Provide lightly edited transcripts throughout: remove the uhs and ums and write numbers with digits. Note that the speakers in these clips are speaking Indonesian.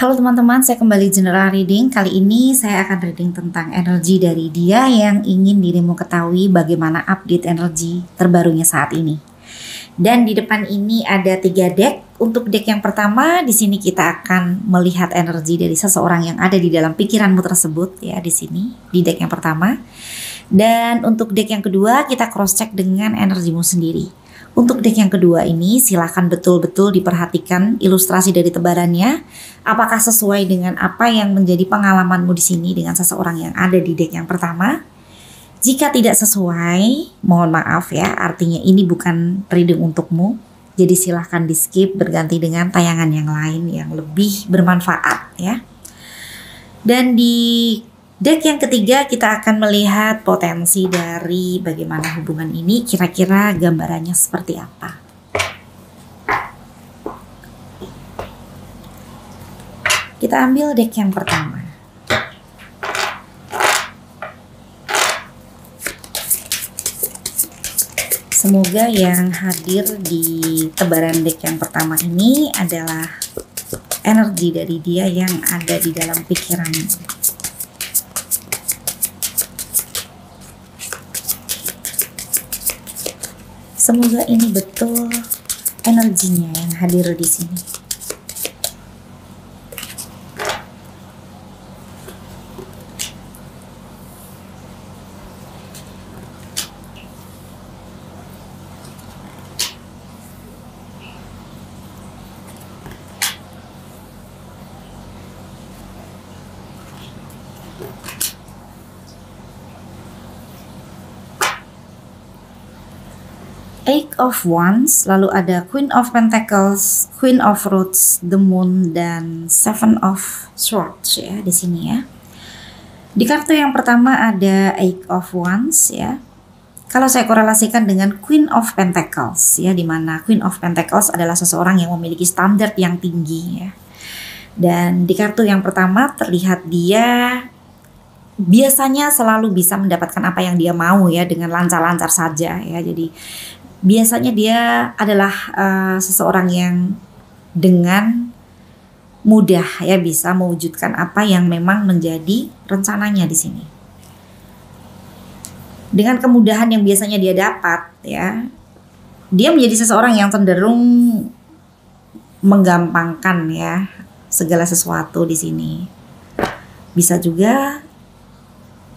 Halo teman-teman, saya kembali general reading. Kali ini saya akan reading tentang energi dari dia yang ingin dirimu ketahui bagaimana update energi terbarunya saat ini. Dan di depan ini ada 3 deck. Untuk deck yang pertama, di sini kita akan melihat energi dari seseorang yang ada di dalam pikiranmu tersebut ya, di sini di deck yang pertama. Dan untuk deck yang kedua, kita cross check dengan energimu sendiri. Untuk deck yang kedua ini silakan betul-betul diperhatikan ilustrasi dari tebarannya. Apakah sesuai dengan apa yang menjadi pengalamanmu di sini dengan seseorang yang ada di deck yang pertama? Jika tidak sesuai, mohon maaf ya, artinya ini bukan reading untukmu. Jadi silahkan di skip, berganti dengan tayangan yang lain yang lebih bermanfaat ya. Dan di deck yang ketiga kita akan melihat potensi dari bagaimana hubungan ini, kira-kira gambarannya seperti apa. Kita ambil deck yang pertama. Semoga yang hadir di tebaran deck yang pertama ini adalah energi dari dia yang ada di dalam pikiranmu. Semoga ini betul energinya yang hadir di sini. Eight of Wands, lalu ada Queen of Pentacles, Queen of Rods, The Moon, dan Seven of Swords ya di sini ya. Di kartu yang pertama ada Eight of Wands ya. Kalau saya korelasikan dengan Queen of Pentacles ya, di mana Queen of Pentacles adalah seseorang yang memiliki standar yang tinggi ya. Dan di kartu yang pertama terlihat dia biasanya selalu bisa mendapatkan apa yang dia mau ya dengan lancar-lancar saja ya. Jadi biasanya dia adalah seseorang yang dengan mudah ya bisa mewujudkan apa yang memang menjadi rencananya di sini. Dengan kemudahan yang biasanya dia dapat ya, dia menjadi seseorang yang cenderung menggampangkan ya segala sesuatu di sini. Bisa juga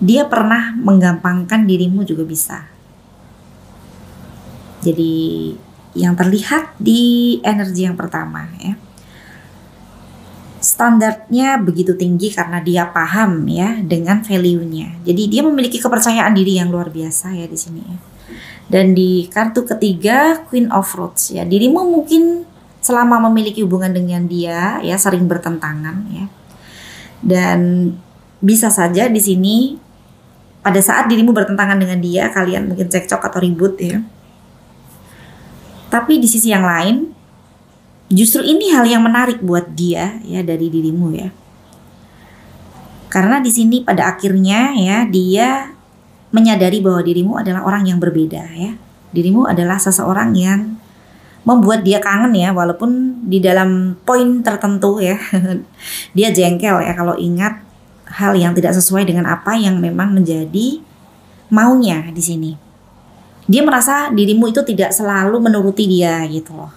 dia pernah menggampangkan dirimu juga bisa. Jadi yang terlihat di energi yang pertama ya, standarnya begitu tinggi karena dia paham ya dengan value-nya. Jadi dia memiliki kepercayaan diri yang luar biasa ya di sini ya. Dan di kartu ketiga Queen of Rods ya, dirimu mungkin selama memiliki hubungan dengan dia ya sering bertentangan ya. Dan bisa saja di sini pada saat dirimu bertentangan dengan dia, kalian mungkin cekcok atau ribut ya. Tapi di sisi yang lain, justru ini hal yang menarik buat dia ya dari dirimu ya. Karena di sini pada akhirnya ya dia menyadari bahwa dirimu adalah orang yang berbeda ya. Dirimu adalah seseorang yang membuat dia kangen ya, walaupun di dalam poin tertentu ya dia jengkel ya kalau ingat hal yang tidak sesuai dengan apa yang memang menjadi maunya di sini. Dia merasa dirimu itu tidak selalu menuruti dia gitu loh.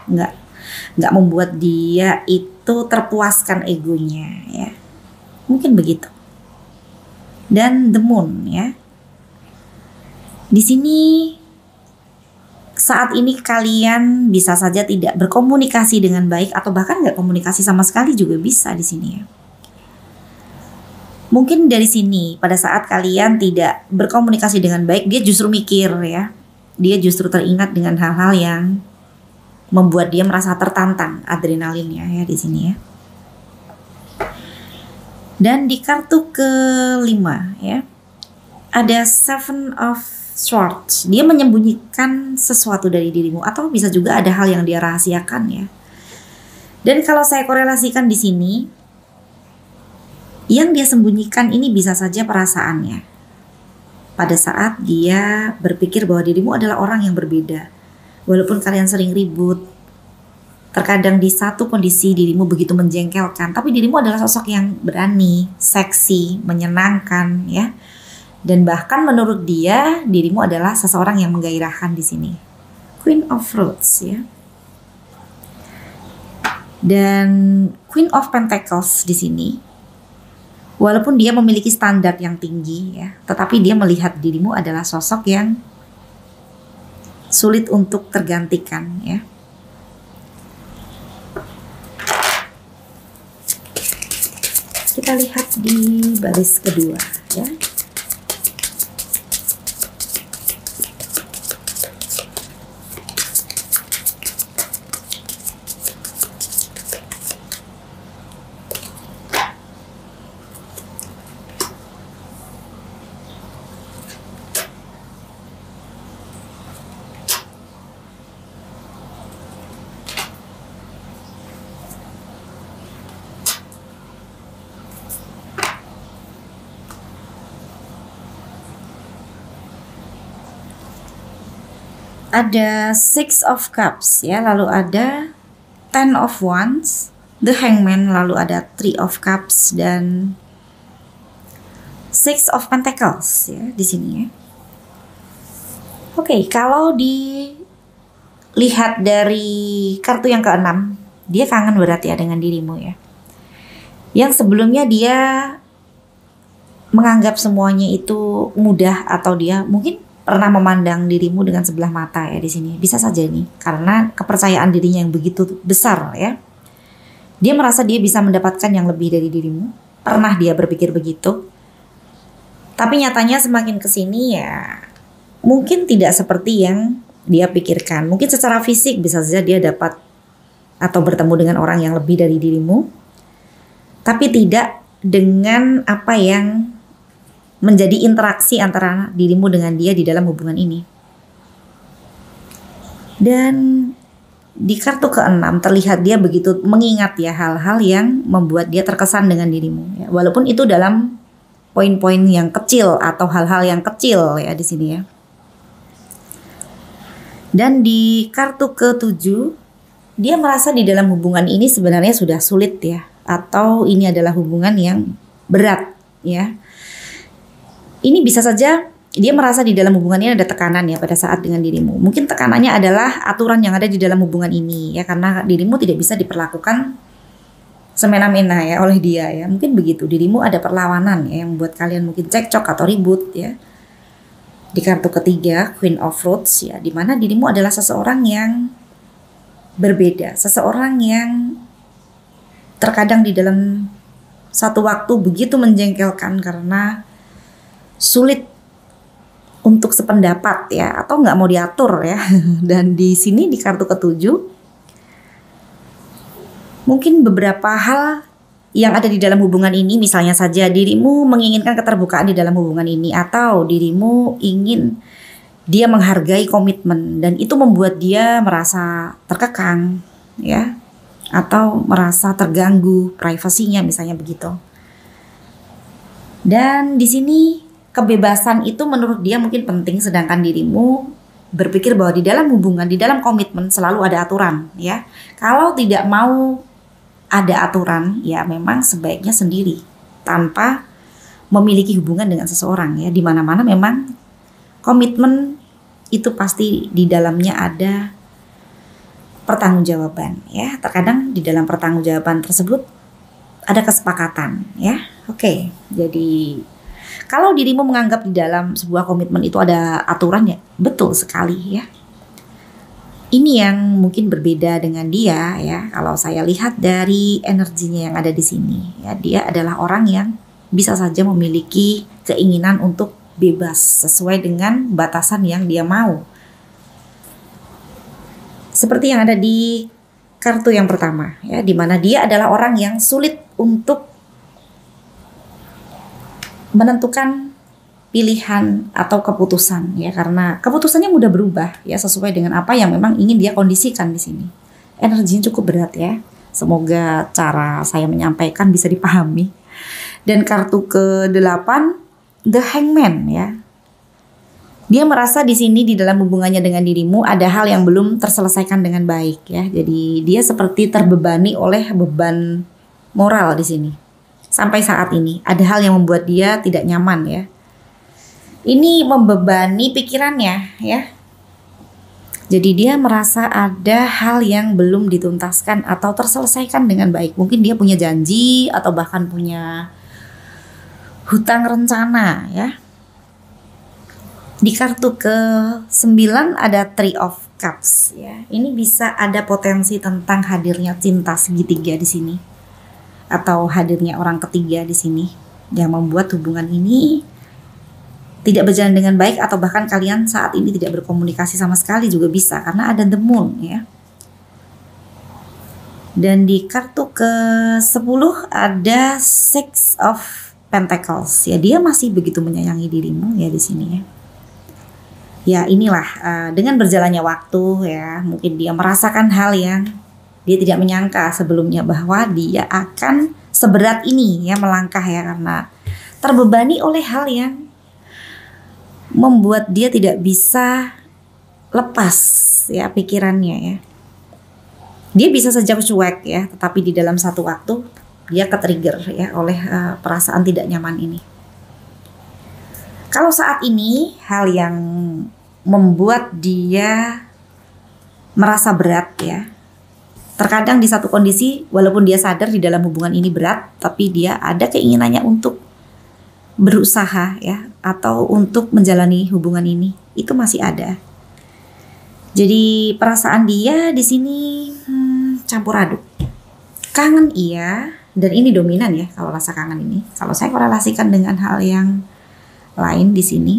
Nggak membuat dia itu terpuaskan egonya ya. Mungkin begitu. Dan The Moon ya. Di sini saat ini kalian bisa saja tidak berkomunikasi dengan baik atau bahkan nggak komunikasi sama sekali juga bisa di sini ya. Mungkin dari sini pada saat kalian tidak berkomunikasi dengan baik, dia justru mikir ya. Dia justru teringat dengan hal-hal yang membuat dia merasa tertantang adrenalinnya ya di sini ya. Dan di kartu kelima ya, ada Seven of Swords. Dia menyembunyikan sesuatu dari dirimu atau bisa juga ada hal yang dia rahasiakan ya. Dan kalau saya korelasikan di sini, yang dia sembunyikan ini bisa saja perasaannya. Pada saat dia berpikir bahwa dirimu adalah orang yang berbeda. Walaupun kalian sering ribut, Terkadang di satu kondisi dirimu begitu menjengkelkan, tapi dirimu adalah sosok yang berani, seksi, menyenangkan ya. Dan bahkan menurut dia, dirimu adalah seseorang yang menggairahkan di sini. Queen of Fruits ya. Dan Queen of Pentacles di sini, walaupun dia memiliki standar yang tinggi ya, tetapi dia melihat dirimu adalah sosok yang sulit untuk tergantikan ya. Kita lihat di baris kedua ya. Ada Six of Cups ya, lalu ada Ten of Wands, The Hangman, lalu ada Three of Cups dan Six of Pentacles ya di sini ya. Oke, kalau dilihat dari kartu yang keenam, dia kangen berarti ya dengan dirimu ya. Yang sebelumnya dia menganggap semuanya itu mudah, atau dia mungkin pernah memandang dirimu dengan sebelah mata ya di sini. Bisa saja nih, karena kepercayaan dirinya yang begitu besar ya. Dia merasa dia bisa mendapatkan yang lebih dari dirimu. Pernah dia berpikir begitu. Tapi nyatanya semakin kesini ya, mungkin tidak seperti yang dia pikirkan. Mungkin secara fisik bisa saja dia dapat atau bertemu dengan orang yang lebih dari dirimu. Tapi tidak dengan apa yang menjadi interaksi antara dirimu dengan dia di dalam hubungan ini. Dan di kartu ke-6 terlihat dia begitu mengingat ya hal-hal yang membuat dia terkesan dengan dirimu ya. Walaupun itu dalam poin-poin yang kecil atau hal-hal yang kecil ya di sini ya. Dan di kartu ke-7 dia merasa di dalam hubungan ini sebenarnya sudah sulit ya, atau ini adalah hubungan yang berat ya. Ini bisa saja dia merasa di dalam hubungan ini ada tekanan ya pada saat dengan dirimu. Mungkin tekanannya adalah aturan yang ada di dalam hubungan ini ya, karena dirimu tidak bisa diperlakukan semena-mena ya oleh dia ya. Mungkin begitu, dirimu ada perlawanan ya yang membuat kalian mungkin cekcok atau ribut ya. Di kartu ketiga Queen of Fruits ya, dimana dirimu adalah seseorang yang berbeda, seseorang yang terkadang di dalam satu waktu begitu menjengkelkan karena sulit untuk sependapat ya, atau nggak mau diatur ya. Dan di sini di kartu ketujuh mungkin beberapa hal yang ada di dalam hubungan ini, misalnya saja dirimu menginginkan keterbukaan di dalam hubungan ini, atau dirimu ingin dia menghargai komitmen dan itu membuat dia merasa terkekang ya, atau merasa terganggu privasinya misalnya begitu. Dan di sini kebebasan itu menurut dia mungkin penting, sedangkan dirimu berpikir bahwa di dalam hubungan, di dalam komitmen selalu ada aturan ya. Kalau tidak mau ada aturan ya memang sebaiknya sendiri tanpa memiliki hubungan dengan seseorang ya. Di mana-mana memang komitmen itu pasti di dalamnya ada pertanggungjawaban ya. Terkadang di dalam pertanggungjawaban tersebut ada kesepakatan ya. Oke, jadi kalau dirimu menganggap di dalam sebuah komitmen itu ada aturan ya, betul sekali ya. Ini yang mungkin berbeda dengan dia ya. Kalau saya lihat dari energinya yang ada di sini ya, dia adalah orang yang bisa saja memiliki keinginan untuk bebas sesuai dengan batasan yang dia mau. Seperti yang ada di kartu yang pertama ya, di mana dia adalah orang yang sulit untuk menentukan pilihan atau keputusan ya, karena keputusannya mudah berubah ya sesuai dengan apa yang memang ingin dia kondisikan di sini. Energinya cukup berat ya. Semoga cara saya menyampaikan bisa dipahami. Dan kartu ke-8 The Hangman ya. Dia merasa di sini di dalam hubungannya dengan dirimu ada hal yang belum terselesaikan dengan baik ya. Jadi dia seperti terbebani oleh beban moral di sini. Sampai saat ini ada hal yang membuat dia tidak nyaman ya. Ini membebani pikirannya ya. Jadi dia merasa ada hal yang belum dituntaskan atau terselesaikan dengan baik. Mungkin dia punya janji atau bahkan punya hutang rencana ya. Di kartu ke-9 ada Three of Cups ya. Ini bisa ada potensi tentang hadirnya cinta segitiga di sini atau hadirnya orang ketiga di sini yang membuat hubungan ini tidak berjalan dengan baik atau bahkan kalian saat ini tidak berkomunikasi sama sekali juga bisa karena ada The Moon ya. Dan di kartu ke-10 ada Six of Pentacles ya, dia masih begitu menyayangi dirimu ya di sini ya. Ya inilah dengan berjalannya waktu ya, mungkin dia merasakan hal yang dia tidak menyangka sebelumnya bahwa dia akan seberat ini ya melangkah ya, karena terbebani oleh hal yang membuat dia tidak bisa lepas ya pikirannya ya. Dia bisa saja cuek ya, tetapi di dalam satu waktu dia ke-trigger ya oleh perasaan tidak nyaman ini. Kalau saat ini hal yang membuat dia merasa berat ya. Terkadang di satu kondisi walaupun dia sadar di dalam hubungan ini berat, tapi dia ada keinginannya untuk berusaha ya atau untuk menjalani hubungan ini. Itu masih ada. Jadi perasaan dia di sini campur aduk. Kangen iya, dan ini dominan ya kalau rasa kangen ini. Kalau saya korelasikan dengan hal yang lain di sini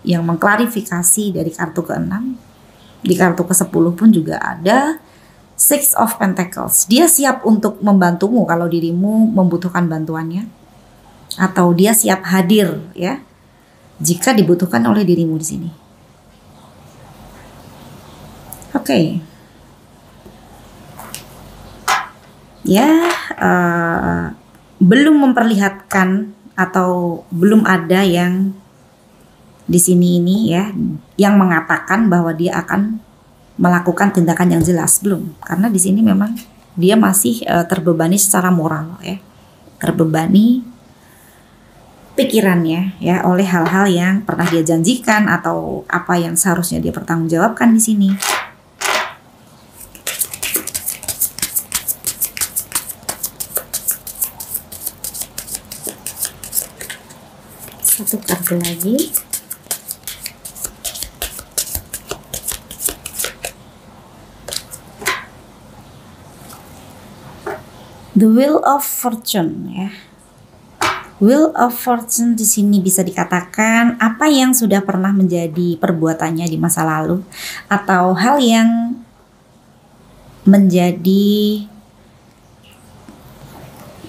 yang mengklarifikasi dari kartu ke-6, di kartu ke-10 pun juga ada Six of Pentacles. Dia siap untuk membantumu kalau dirimu membutuhkan bantuannya, atau dia siap hadir ya jika dibutuhkan oleh dirimu di sini. Oke. Ya, belum memperlihatkan atau belum ada yang di sini ini ya yang mengatakan bahwa dia akan melakukan tindakan yang jelas, belum, karena di sini memang dia masih terbebani secara moral ya, terbebani pikirannya ya oleh hal-hal yang pernah dia janjikan atau apa yang seharusnya dia pertanggungjawabkan di sini. Satu kartu lagi. The Wheel of Fortune ya. Wheel of Fortune di sini bisa dikatakan apa yang sudah pernah menjadi perbuatannya di masa lalu atau hal yang menjadi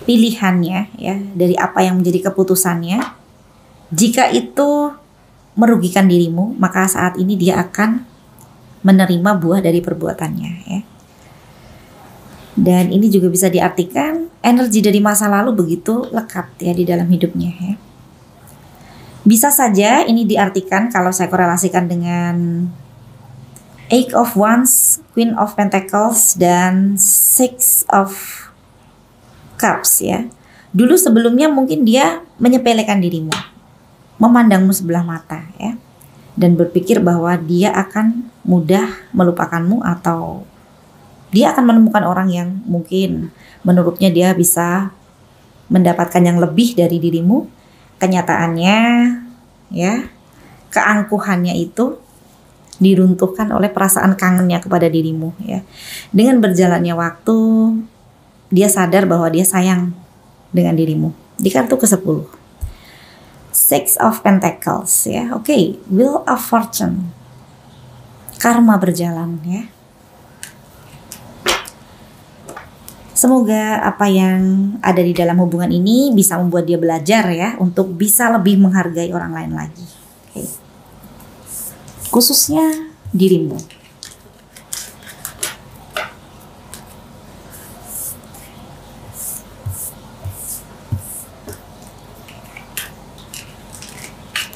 pilihannya ya, dari apa yang menjadi keputusannya. Jika itu merugikan dirimu, maka saat ini dia akan menerima buah dari perbuatannya ya. Dan ini juga bisa diartikan energi dari masa lalu begitu lekat ya di dalam hidupnya ya. Bisa saja ini diartikan kalau saya korelasikan dengan Eight of Wands, Queen of Pentacles, dan Six of Cups ya. Dulu sebelumnya mungkin dia menyepelekan dirimu, memandangmu sebelah mata ya, dan berpikir bahwa dia akan mudah melupakanmu atau dia akan menemukan orang yang mungkin menurutnya dia bisa mendapatkan yang lebih dari dirimu. Kenyataannya ya, keangkuhannya itu diruntuhkan oleh perasaan kangennya kepada dirimu ya. Dengan berjalannya waktu dia sadar bahwa dia sayang dengan dirimu. Di kartu ke-10 Six of Pentacles ya. Oke, Wheel of Fortune. Karma berjalan ya. Semoga apa yang ada di dalam hubungan ini bisa membuat dia belajar ya untuk bisa lebih menghargai orang lain lagi. Oke. Khususnya dirimu.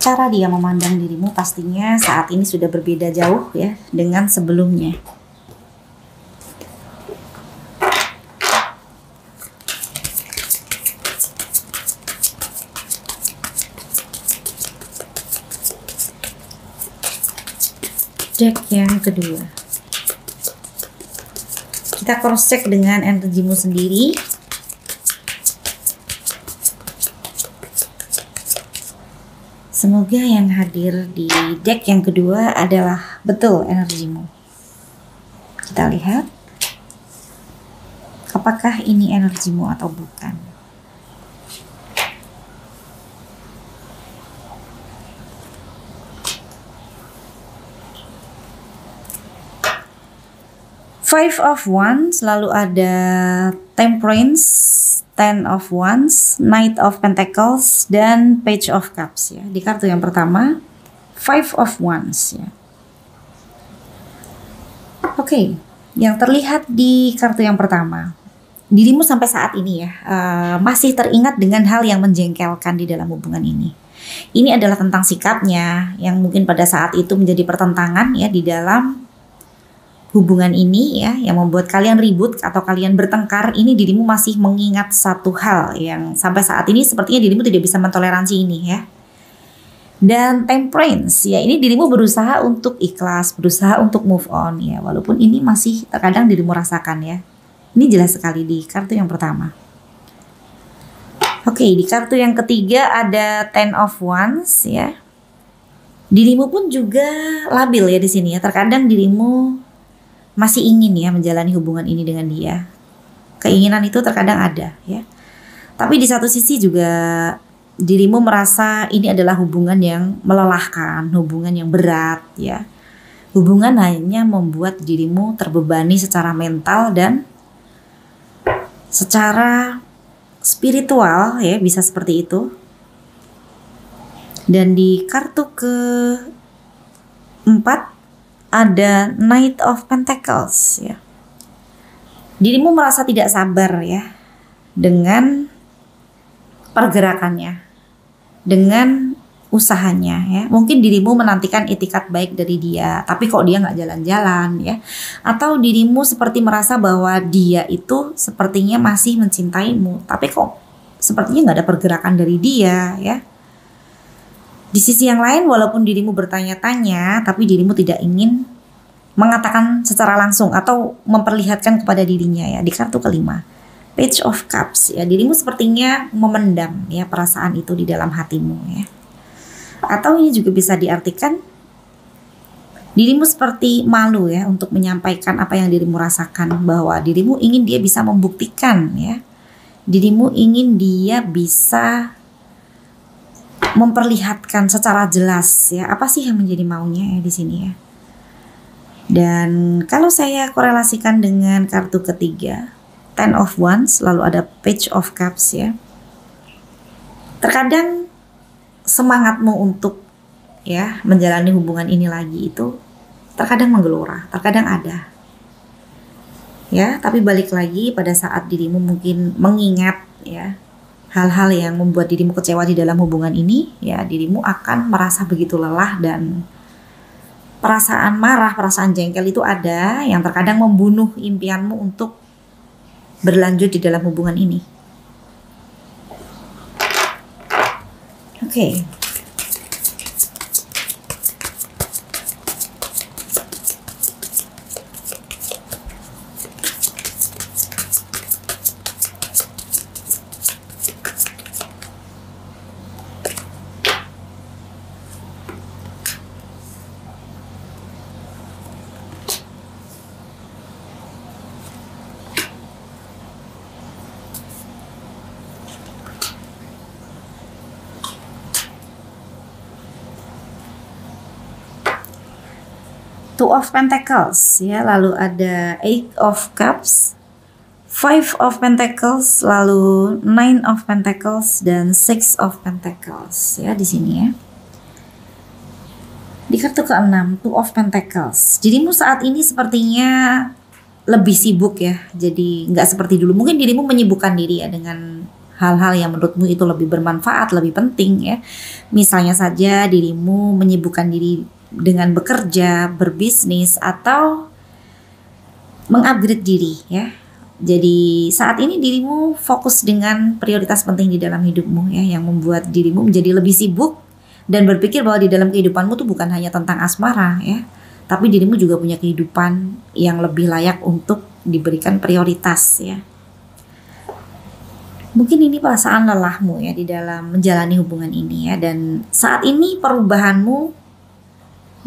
cara dia memandang dirimu pastinya saat ini sudah berbeda jauh ya dengan sebelumnya. Deck yang kedua, kita cross check dengan energimu sendiri. Semoga yang hadir di deck yang kedua adalah betul energimu. Kita lihat apakah ini energimu atau bukan. Five of Wands, lalu ada Temperance, Ten of Wands, Knight of Pentacles, dan Page of Cups ya. Di kartu yang pertama, Five of Wands ya. Oke, yang terlihat di kartu yang pertama, dirimu sampai saat ini ya masih teringat dengan hal yang menjengkelkan di dalam hubungan ini. Ini adalah tentang sikapnya yang mungkin pada saat itu menjadi pertentangan ya di dalam hubungan ini ya, yang membuat kalian ribut atau kalian bertengkar. Ini dirimu masih mengingat satu hal yang sampai saat ini sepertinya dirimu tidak bisa mentoleransi ini ya. Dan Temperance ya, ini dirimu berusaha untuk ikhlas, berusaha untuk move on ya, walaupun ini masih terkadang dirimu rasakan ya. Ini jelas sekali di kartu yang pertama. Oke, di kartu yang ketiga ada Ten of Wands ya. Dirimu pun juga labil ya di sini ya. Terkadang dirimu masih ingin ya menjalani hubungan ini dengan dia. Keinginan itu terkadang ada ya. Tapi di satu sisi juga dirimu merasa ini adalah hubungan yang melelahkan, hubungan yang berat ya. Hubungan hanya membuat dirimu terbebani secara mental dan secara spiritual ya, bisa seperti itu. Dan di kartu keempat ada Knight of Pentacles ya. Dirimu merasa tidak sabar ya dengan pergerakannya, dengan usahanya ya. Mungkin dirimu menantikan itikat baik dari dia, tapi kok dia nggak jalan-jalan ya. Atau dirimu seperti merasa bahwa dia itu sepertinya masih mencintaimu, tapi kok sepertinya nggak ada pergerakan dari dia ya. Di sisi yang lain, walaupun dirimu bertanya-tanya, tapi dirimu tidak ingin mengatakan secara langsung atau memperlihatkan kepada dirinya ya. Di kartu kelima, Page of Cups ya, dirimu sepertinya memendam ya perasaan itu di dalam hatimu ya. Atau ini juga bisa diartikan dirimu seperti malu ya untuk menyampaikan apa yang dirimu rasakan, bahwa dirimu ingin dia bisa membuktikan ya. Dirimu ingin dia bisa memperlihatkan secara jelas ya apa sih yang menjadi maunya ya di sini ya. Dan kalau saya korelasikan dengan kartu ketiga, Ten of Wands, lalu ada Page of Cups ya. Terkadang semangatmu untuk ya menjalani hubungan ini lagi itu terkadang menggelora, terkadang ada. Ya, tapi balik lagi pada saat dirimu mungkin mengingat ya hal-hal yang membuat dirimu kecewa di dalam hubungan ini, ya dirimu akan merasa begitu lelah dan perasaan marah, perasaan jengkel itu ada yang terkadang membunuh impianmu untuk berlanjut di dalam hubungan ini. Oke. Two of Pentacles ya, lalu ada Eight of Cups, Five of Pentacles, lalu Nine of Pentacles dan Six of Pentacles ya di sini ya. Di kartu ke-6 Two of Pentacles, dirimu saat ini sepertinya lebih sibuk ya, jadi nggak seperti dulu. Mungkin dirimu menyibukkan diri ya dengan hal-hal yang menurutmu itu lebih bermanfaat, lebih penting ya. Misalnya saja dirimu menyibukkan diri dengan bekerja, berbisnis, atau mengupgrade diri ya. Jadi saat ini dirimu fokus dengan prioritas penting di dalam hidupmu ya, yang membuat dirimu menjadi lebih sibuk dan berpikir bahwa di dalam kehidupanmu tuh bukan hanya tentang asmara ya, tapi dirimu juga punya kehidupan yang lebih layak untuk diberikan prioritas ya. Mungkin ini perasaan lelahmu ya di dalam menjalani hubungan ini ya, dan saat ini perubahanmu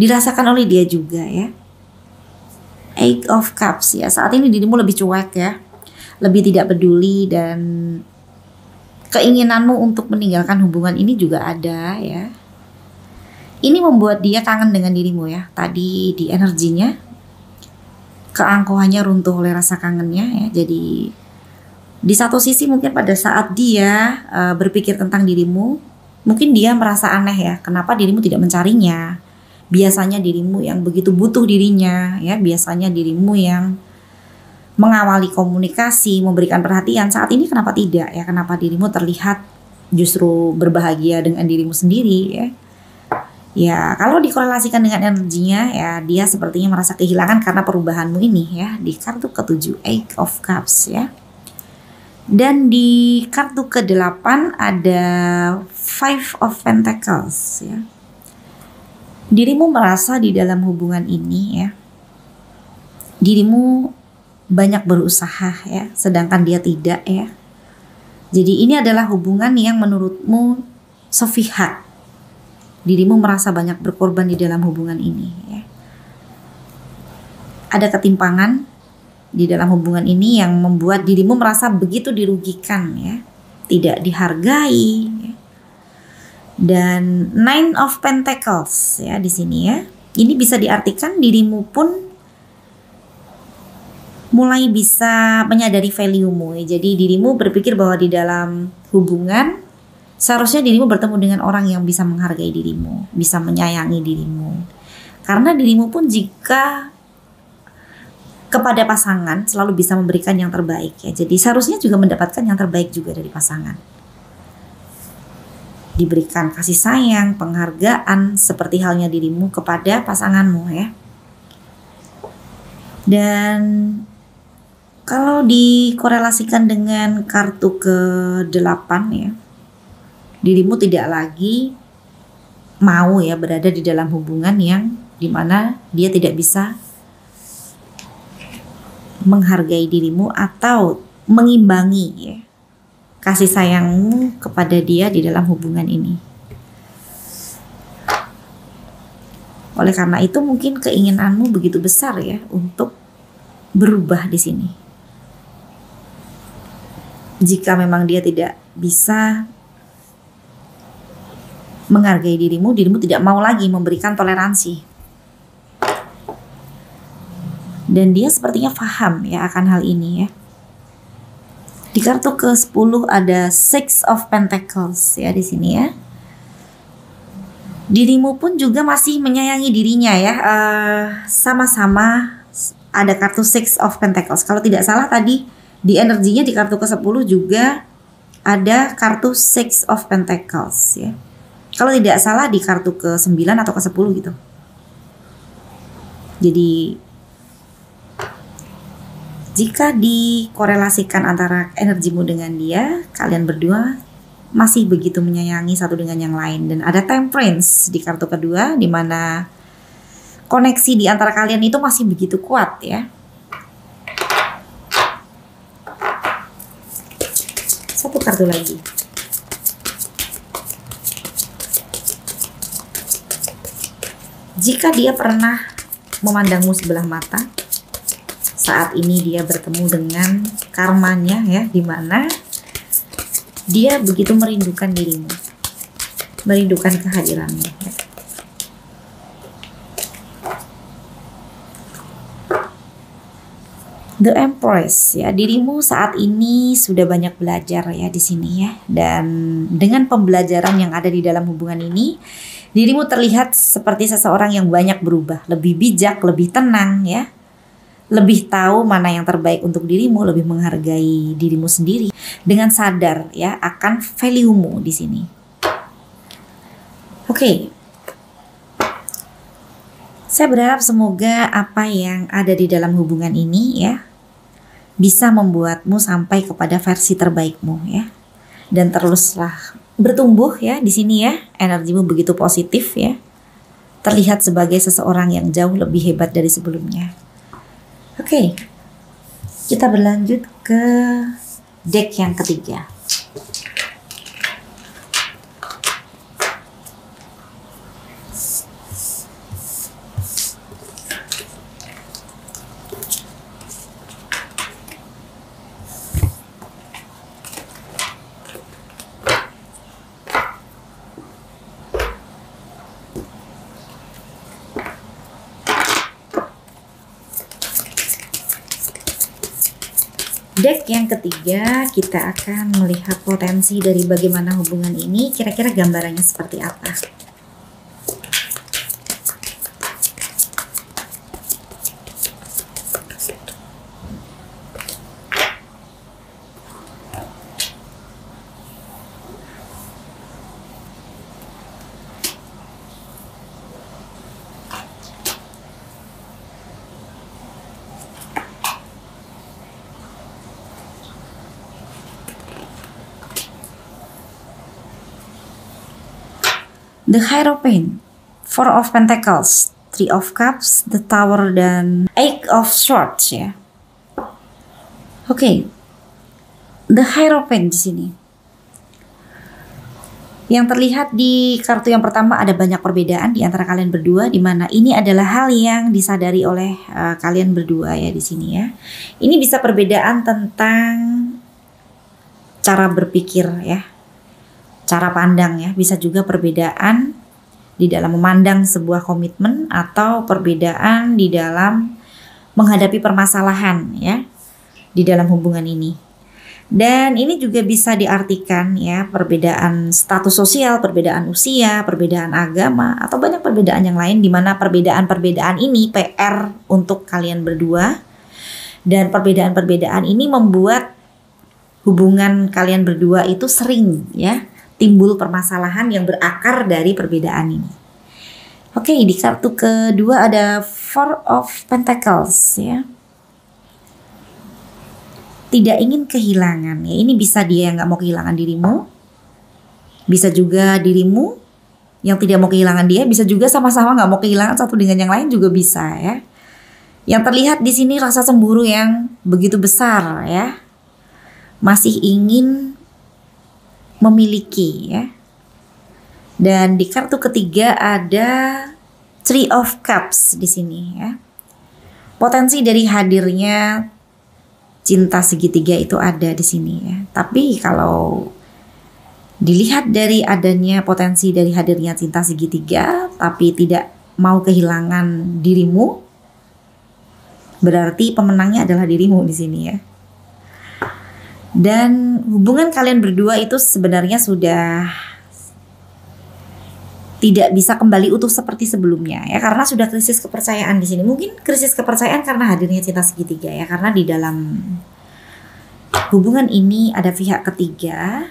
dirasakan oleh dia juga ya. Eight of Cups ya, saat ini dirimu lebih cuek ya, lebih tidak peduli, dan keinginanmu untuk meninggalkan hubungan ini juga ada ya. Ini membuat dia kangen dengan dirimu ya. Tadi di energinya, keangkuhannya runtuh oleh rasa kangennya ya. Jadi di satu sisi mungkin pada saat dia berpikir tentang dirimu, mungkin dia merasa aneh ya, kenapa dirimu tidak mencarinya. Biasanya dirimu yang begitu butuh dirinya ya, biasanya dirimu yang mengawali komunikasi, memberikan perhatian. Saat ini kenapa tidak ya, kenapa dirimu terlihat justru berbahagia dengan dirimu sendiri ya. Ya kalau dikorelasikan dengan energinya ya, dia sepertinya merasa kehilangan karena perubahanmu ini ya, di kartu ke-7 Eight of Cups ya. Dan di kartu ke-8 ada Five of Pentacles ya. Dirimu merasa di dalam hubungan ini ya, dirimu banyak berusaha ya, sedangkan dia tidak ya. Jadi ini adalah hubungan yang menurutmu sepihak. Dirimu merasa banyak berkorban di dalam hubungan ini ya. Ada ketimpangan di dalam hubungan ini yang membuat dirimu merasa begitu dirugikan ya, tidak dihargai ya. Dan Nine of Pentacles ya di sini ya. Ini bisa diartikan dirimu pun mulai bisa menyadari value-mu ya. Jadi dirimu berpikir bahwa di dalam hubungan seharusnya dirimu bertemu dengan orang yang bisa menghargai dirimu, bisa menyayangi dirimu. Karena dirimu pun jika kepada pasangan selalu bisa memberikan yang terbaik ya. Jadi seharusnya juga mendapatkan yang terbaik juga dari pasangan. Diberikan kasih sayang, penghargaan seperti halnya dirimu kepada pasanganmu ya. Dan kalau dikorelasikan dengan kartu ke-8 ya, dirimu tidak lagi mau ya berada di dalam hubungan yang dimana dia tidak bisa menghargai dirimu atau mengimbangi ya kasih sayangmu kepada dia di dalam hubungan ini. Oleh karena itu mungkin keinginanmu begitu besar ya untuk berubah di sini. Jika memang dia tidak bisa menghargai dirimu, dirimu tidak mau lagi memberikan toleransi. Dan dia sepertinya paham ya akan hal ini ya. Di kartu ke-10 ada Six of Pentacles ya di sini ya. Dirimu pun juga masih menyayangi dirinya ya. Sama-sama ada kartu Six of Pentacles. Kalau tidak salah tadi di energinya di kartu ke-10 juga ada kartu Six of Pentacles ya. Kalau tidak salah di kartu ke-9 atau ke-10 gitu. Jadi jika dikorelasikan antara energimu dengan dia, kalian berdua masih begitu menyayangi satu dengan yang lain. Dan ada Temperance di kartu kedua, di mana koneksi di antara kalian itu masih begitu kuat ya. Satu kartu lagi. Jika dia pernah memandangmu sebelah mata, saat ini dia bertemu dengan karmanya ya, di mana dia begitu merindukan dirimu, merindukan kehadiranmu ya. The Empress ya, dirimu saat ini sudah banyak belajar ya di sini ya, dan dengan pembelajaran yang ada di dalam hubungan ini, dirimu terlihat seperti seseorang yang banyak berubah, lebih bijak, lebih tenang ya. lebih tahu mana yang terbaik untuk dirimu, lebih menghargai dirimu sendiri dengan sadar ya akan value-mu di sini. Oke. Saya berharap semoga apa yang ada di dalam hubungan ini ya bisa membuatmu sampai kepada versi terbaikmu ya. Dan teruslah bertumbuh ya di sini ya. Energimu begitu positif ya. Terlihat sebagai seseorang yang jauh lebih hebat dari sebelumnya. Oke. Kita berlanjut ke deck yang ketiga. Deck yang ketiga, kita akan melihat potensi dari bagaimana hubungan ini, kira-kira gambarannya seperti apa. The Hierophant, Four of Pentacles, Three of Cups, The Tower, dan Eight of Swords ya. Oke. The Hierophant di sini. Yang terlihat di kartu yang pertama ada banyak perbedaan di antara kalian berdua, di mana ini adalah hal yang disadari oleh kalian berdua ya di sini ya. Ini bisa perbedaan tentang cara berpikir ya. Cara pandang ya, bisa juga perbedaan di dalam memandang sebuah komitmen atau perbedaan di dalam menghadapi permasalahan ya di dalam hubungan ini. Dan ini juga bisa diartikan ya perbedaan status sosial, perbedaan usia, perbedaan agama atau banyak perbedaan yang lain, di mana perbedaan-perbedaan ini PR untuk kalian berdua, dan perbedaan-perbedaan ini membuat hubungan kalian berdua itu sering ya timbul permasalahan yang berakar dari perbedaan ini. Oke, di kartu kedua ada Four of Pentacles ya. Tidak ingin kehilangan ya. Ini bisa dia yang gak mau kehilangan dirimu. Bisa juga dirimu yang tidak mau kehilangan dia. Bisa juga sama-sama gak mau kehilangan satu dengan yang lain juga bisa ya. Yang terlihat di sini rasa cemburu yang begitu besar ya. Masih ingin memiliki ya. Dan di kartu ketiga ada Three of Cups di sini ya. Potensi dari hadirnya cinta segitiga itu ada di sini ya. Tapi kalau dilihat dari adanya potensi dari hadirnya cinta segitiga tapi tidak mau kehilangan dirimu, berarti pemenangnya adalah dirimu di sini ya. Dan hubungan kalian berdua itu sebenarnya sudah tidak bisa kembali utuh seperti sebelumnya ya, karena sudah krisis kepercayaan di sini. Mungkin krisis kepercayaan karena hadirnya cinta segitiga ya, karena di dalam hubungan ini ada pihak ketiga.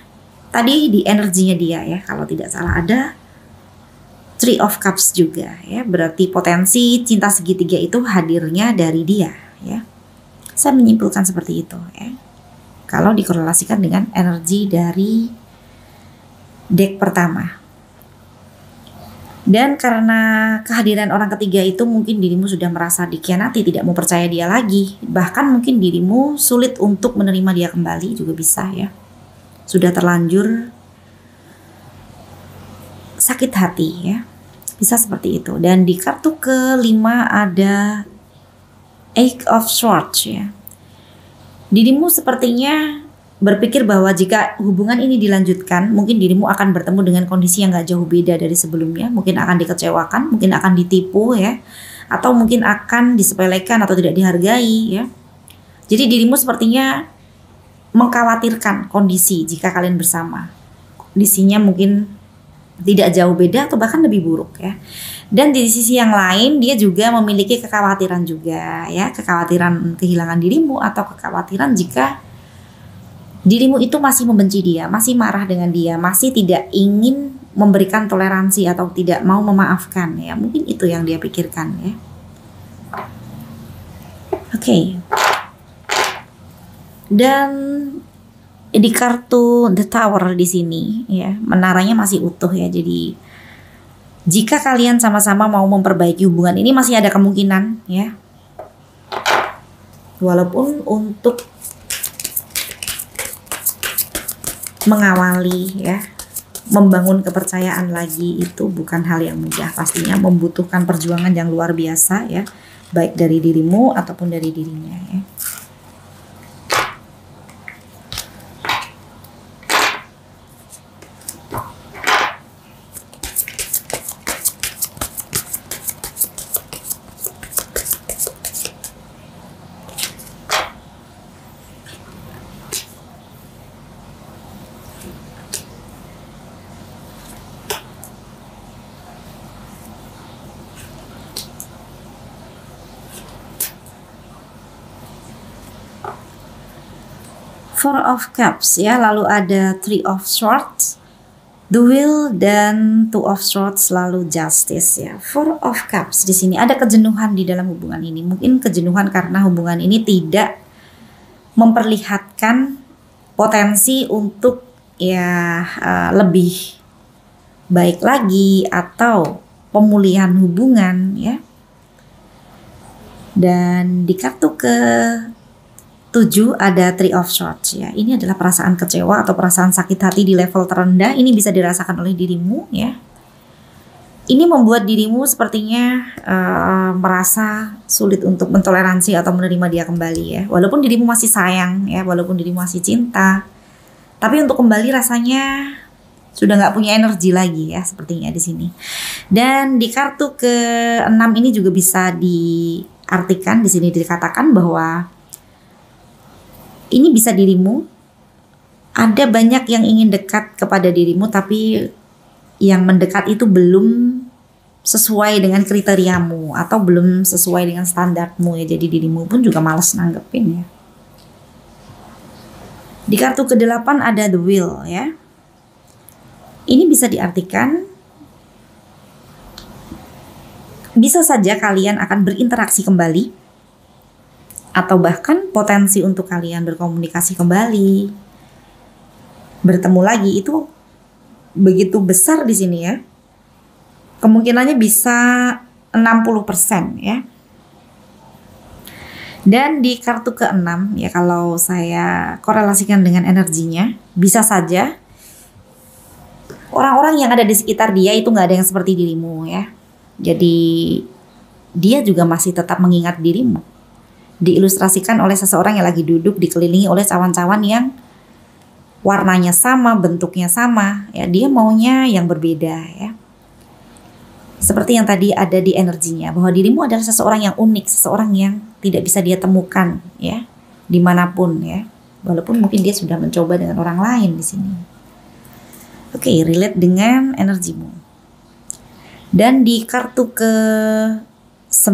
Tadi di energinya dia ya, kalau tidak salah ada Three of Cups juga ya, berarti potensi cinta segitiga itu hadirnya dari dia ya. Saya menyimpulkan seperti itu ya, kalau dikorelasikan dengan energi dari deck pertama. Dan karena kehadiran orang ketiga itu mungkin dirimu sudah merasa dikhianati, tidak mau percaya dia lagi. Bahkan mungkin dirimu sulit untuk menerima dia kembali juga bisa ya. Sudah terlanjur sakit hati ya. Bisa seperti itu. Dan di kartu kelima ada Eight of Swords ya. Dirimu sepertinya berpikir bahwa jika hubungan ini dilanjutkan, mungkin dirimu akan bertemu dengan kondisi yang gak jauh beda dari sebelumnya. Mungkin akan dikecewakan, mungkin akan ditipu ya, atau mungkin akan disepelekan atau tidak dihargai ya. Jadi dirimu sepertinya mengkhawatirkan kondisi jika kalian bersama. Kondisinya mungkin tidak jauh beda atau bahkan lebih buruk ya. Dan di sisi yang lain dia juga memiliki kekhawatiran juga ya, kekhawatiran kehilangan dirimu atau kekhawatiran jika dirimu itu masih membenci dia, masih marah dengan dia, masih tidak ingin memberikan toleransi atau tidak mau memaafkan ya. Mungkin itu yang dia pikirkan ya. Oke. Dan di kartu The Tower di sini ya, menaranya masih utuh ya. Jadi jika kalian sama-sama mau memperbaiki hubungan ini masih ada kemungkinan ya. Walaupun untuk mengawali ya, membangun kepercayaan lagi itu bukan hal yang mudah, pastinya membutuhkan perjuangan yang luar biasa ya, baik dari dirimu ataupun dari dirinya ya. Four of Cups ya, lalu ada Three of Swords, The Wheel, dan Two of Swords, lalu Justice ya. Four of Cups di sini ada kejenuhan di dalam hubungan ini. Mungkin kejenuhan karena hubungan ini tidak memperlihatkan potensi untuk ya lebih baik lagi atau pemulihan hubungan ya. Dan di kartu ke 7 ada Three of Swords ya. Ini adalah perasaan kecewa atau perasaan sakit hati di level terendah. Ini bisa dirasakan oleh dirimu ya. Ini membuat dirimu sepertinya merasa sulit untuk mentoleransi atau menerima dia kembali ya. Walaupun dirimu masih sayang ya, walaupun dirimu masih cinta, tapi untuk kembali rasanya sudah nggak punya energi lagi ya, sepertinya di sini. Dan di kartu ke-6 ini juga bisa diartikan, di sini dikatakan bahwa ini bisa dirimu, ada banyak yang ingin dekat kepada dirimu tapi yang mendekat itu belum sesuai dengan kriteriamu atau belum sesuai dengan standarmu ya. Jadi dirimu pun juga malas nanggepin ya. Di kartu ke-8 ada The Wheel ya. Ini bisa diartikan bisa saja kalian akan berinteraksi kembali atau bahkan potensi untuk kalian berkomunikasi kembali, bertemu lagi itu begitu besar di sini ya. Kemungkinannya bisa 60% ya. Dan di kartu ke-6 ya, kalau saya korelasikan dengan energinya, bisa saja orang-orang yang ada di sekitar dia itu nggak ada yang seperti dirimu ya. Jadi dia juga masih tetap mengingat dirimu. Diilustrasikan oleh seseorang yang lagi duduk dikelilingi oleh cawan-cawan yang warnanya sama, bentuknya sama ya. Dia maunya yang berbeda ya. Seperti yang tadi ada di energinya, bahwa dirimu adalah seseorang yang unik, seseorang yang tidak bisa dia temukan ya dimanapun ya. Walaupun mungkin dia sudah mencoba dengan orang lain di sini. Oke, relate dengan energimu. Dan di kartu ke-9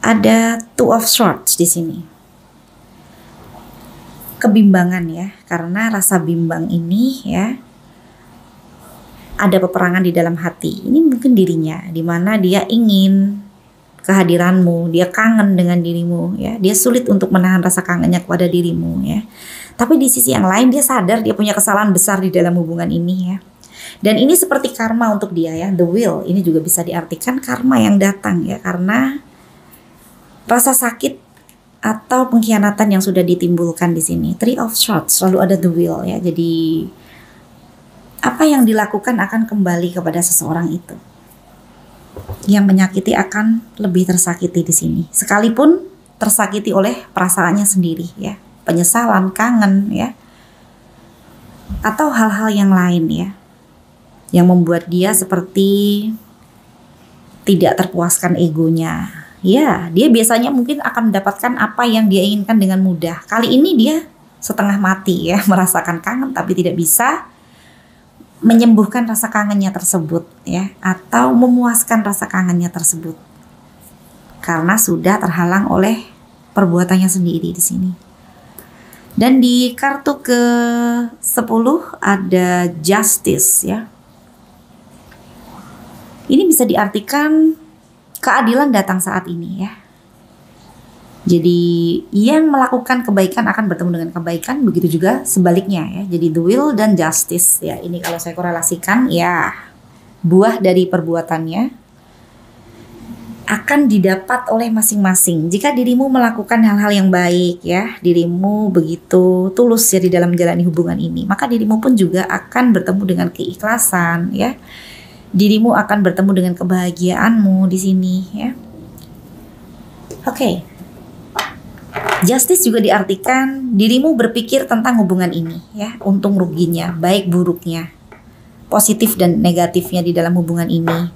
ada Two of Swords di sini. Kebimbangan ya, karena rasa bimbang ini ya, ada peperangan di dalam hati. Ini mungkin dirinya, di mana dia ingin kehadiranmu, dia kangen dengan dirimu ya. Dia sulit untuk menahan rasa kangennya kepada dirimu ya. Tapi di sisi yang lain dia sadar dia punya kesalahan besar di dalam hubungan ini ya. Dan ini seperti karma untuk dia ya. The Wheel ini juga bisa diartikan karma yang datang ya, karena rasa sakit atau pengkhianatan yang sudah ditimbulkan di sini. Three of Swords, selalu ada The Wheel ya. Jadi apa yang dilakukan akan kembali kepada seseorang itu. Yang menyakiti akan lebih tersakiti di sini. Sekalipun tersakiti oleh perasaannya sendiri ya. Penyesalan, kangen ya. Atau hal-hal yang lain ya. Yang membuat dia seperti tidak terpuaskan egonya. Ya, dia biasanya mungkin akan mendapatkan apa yang dia inginkan dengan mudah. Kali ini dia setengah mati ya, merasakan kangen tapi tidak bisa menyembuhkan rasa kangennya tersebut ya, atau memuaskan rasa kangennya tersebut karena sudah terhalang oleh perbuatannya sendiri di sini. Dan di kartu ke-10 ada justice ya. Ini bisa diartikan keadilan datang saat ini ya. Jadi yang melakukan kebaikan akan bertemu dengan kebaikan, begitu juga sebaliknya ya. Jadi the will dan justice ya, ini kalau saya korelasikan ya, buah dari perbuatannya akan didapat oleh masing-masing. Jika dirimu melakukan hal-hal yang baik ya, dirimu begitu tulus ya di dalam menjalani hubungan ini, maka dirimu pun juga akan bertemu dengan keikhlasan ya. Dirimu akan bertemu dengan kebahagiaanmu di sini ya. Oke. Justice juga diartikan dirimu berpikir tentang hubungan ini ya, untung ruginya, baik buruknya, positif dan negatifnya di dalam hubungan ini,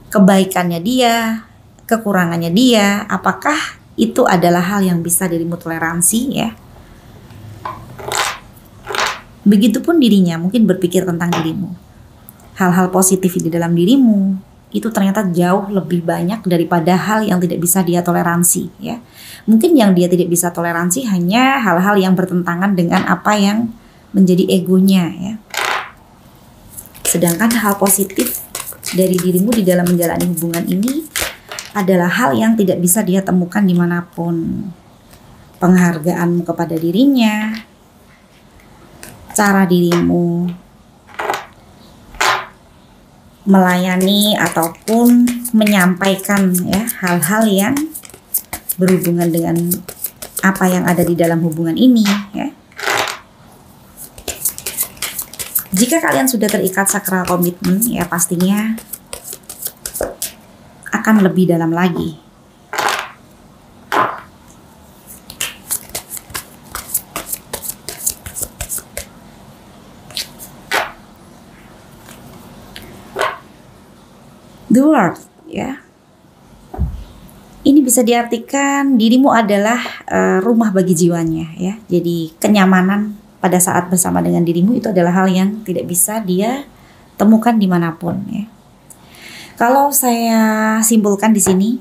kebaikannya dia, kekurangannya dia, apakah itu adalah hal yang bisa dirimu toleransi ya. Begitupun dirinya mungkin berpikir tentang dirimu, hal-hal positif di dalam dirimu itu ternyata jauh lebih banyak daripada hal yang tidak bisa dia toleransi ya. Mungkin yang dia tidak bisa toleransi hanya hal-hal yang bertentangan dengan apa yang menjadi egonya ya. Sedangkan hal positif dari dirimu di dalam menjalani hubungan ini adalah hal yang tidak bisa dia temukan dimanapun. Penghargaanmu kepada dirinya, cara dirimu melayani ataupun menyampaikan ya hal-hal yang berhubungan dengan apa yang ada di dalam hubungan ini ya. Jika kalian sudah terikat sakral komitmen ya, pastinya akan lebih dalam lagi. The World ya. Ini bisa diartikan dirimu adalah rumah bagi jiwanya ya. Jadi kenyamanan pada saat bersama dengan dirimu itu adalah hal yang tidak bisa dia temukan dimanapun ya. Kalau saya simpulkan di sini,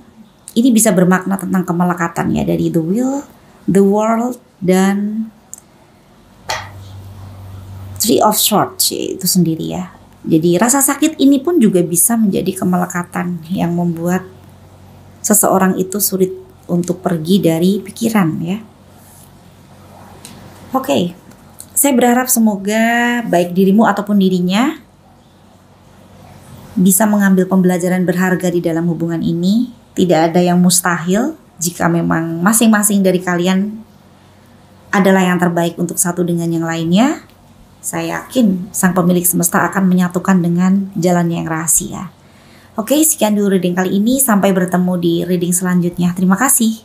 ini bisa bermakna tentang kemelekatan ya, dari the will, the world, dan Three of Swords itu sendiri ya. Jadi rasa sakit ini pun juga bisa menjadi kemelekatan yang membuat seseorang itu sulit untuk pergi dari pikiran ya. Oke, saya berharap semoga baik dirimu ataupun dirinya bisa mengambil pembelajaran berharga di dalam hubungan ini. Tidak ada yang mustahil jika memang masing-masing dari kalian adalah yang terbaik untuk satu dengan yang lainnya. Saya yakin sang pemilik semesta akan menyatukan dengan jalan yang rahasia. Oke, sekian dulu reading kali ini. Sampai bertemu di reading selanjutnya. Terima kasih.